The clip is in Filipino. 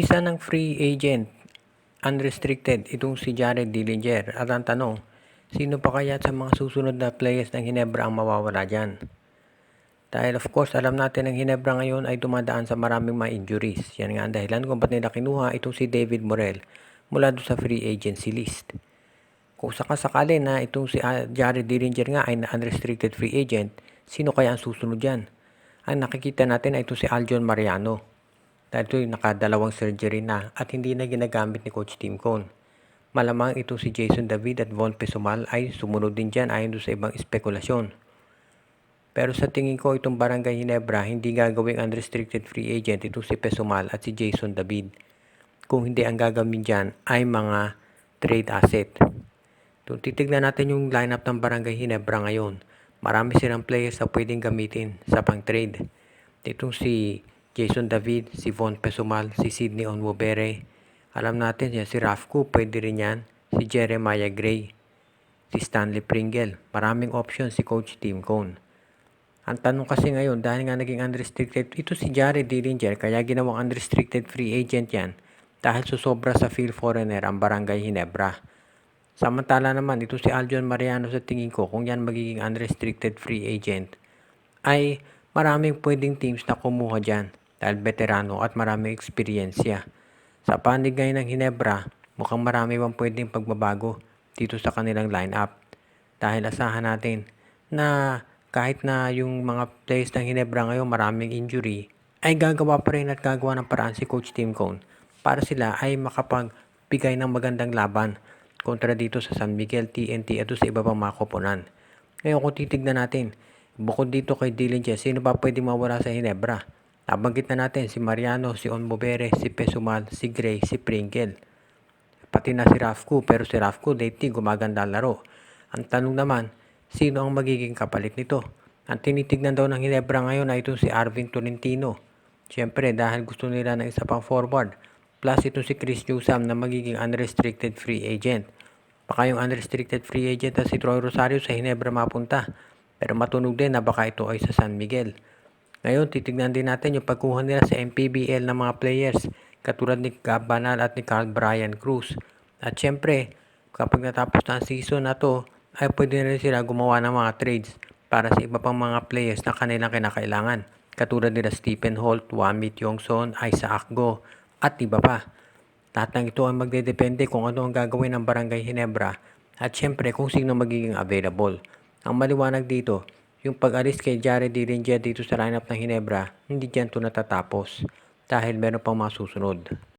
Isa ng free agent, unrestricted, itong si Jared Dillinger. At ang tanong, sino pa kaya sa mga susunod na players ng Ginebra ang mawawala dyan? Dahil of course, alam natin ang Ginebra ngayon ay dumadaan sa maraming mga injuries. Yan nga ang dahilan kung ba't nila kinuha itong si David Morel mula doon sa free agency list. Kung sakasakali na itong si Jared Dillinger nga ay unrestricted free agent, sino kaya ang susunod dyan? Ang nakikita natin ay itong si Aljon Mariano. Dahil ito yung nakadalawang surgery na at hindi na ginagamit ni Coach Tim Cone. Malamang itong si Jason David at Von Pesumal ay sumunod din dyan ayon doon sa ibang espekulasyon. Pero sa tingin ko itong Barangay Ginebra hindi gagawing unrestricted free agent itong si Pesumal at si Jason David. Kung hindi ang gagawin dyan ay mga trade asset. Kung titignan natin yung lineup ng Barangay Ginebra ngayon, marami silang players na pwedeng gamitin sa pang-trade. Itong si Jason David, si Von Pesumal, si Sidney Onwubere. Alam natin yan, si Rafco, pwede rin yan. Si Jeremiah Gray, si Stanley Pringle. Maraming options si Coach Tim Cone. Ang tanong kasi ngayon, dahil nga naging unrestricted, ito si Jared Dillinger, kaya ginawang unrestricted free agent yan dahil susobra sa field foreigner ang Barangay Ginebra. Samantala naman, ito si Aljon Mariano sa tingin ko, kung yan magiging unrestricted free agent, ay maraming pwedeng teams na kumuha dyan dahil veterano at maraming eksperyensya. Sa panig ngayon ng Ginebra, mukhang marami bang pwedeng pagbabago dito sa kanilang lineup. Dahil asahan natin na kahit na yung mga players ng Ginebra ngayon maraming injury, ay gagawa pa rin at gagawa ng paraan si Coach Tim Cone para sila ay makapagbigay ng magandang laban kontra dito sa San Miguel, TNT at sa iba pang mga koponan. Ngayon kung titignan natin, bukod dito kay Dillinger, sino ba pwedeng mawala sa Ginebra? Nabanggit na natin si Mariano, si Onwubere, si Pesumal, si Gray, si Pringle. Pati na si Rafco, pero si Rafco lately gumaganda ang laro. Ang tanong naman, sino ang magiging kapalit nito? Ang tinitignan daw ng Ginebra ngayon ay itong si Arvin Tolentino. Siyempre dahil gusto nila ng isa pang forward. Plus itong si Chris Newsome na magiging unrestricted free agent. Baka yung unrestricted free agent na si Troy Rosario sa Ginebra mapunta. Pero matunog din na baka ito ay sa San Miguel. Ngayon, titignan din natin yung pagkuha nila sa MPBL ng mga players katulad ni Gab Banal at ni Carl Brian Cruz. At syempre, kapag natapos na ang season na to, ay pwede na rin sila gumawa ng mga trades para sa iba pang mga players na kanilang kinakailangan. Katulad nila Stephen Holt, Wamit Yongson, Isaac Go, at iba pa. Lahat ng ito ay magdedepende kung ano ang gagawin ng Barangay Ginebra at syempre kung sino magiging available. Ang maliwanag dito, yung pag-alis kay Jared Dillinger dito sa lineup ng Ginebra, hindi dyan ito natatapos dahil meron pang mga susunod.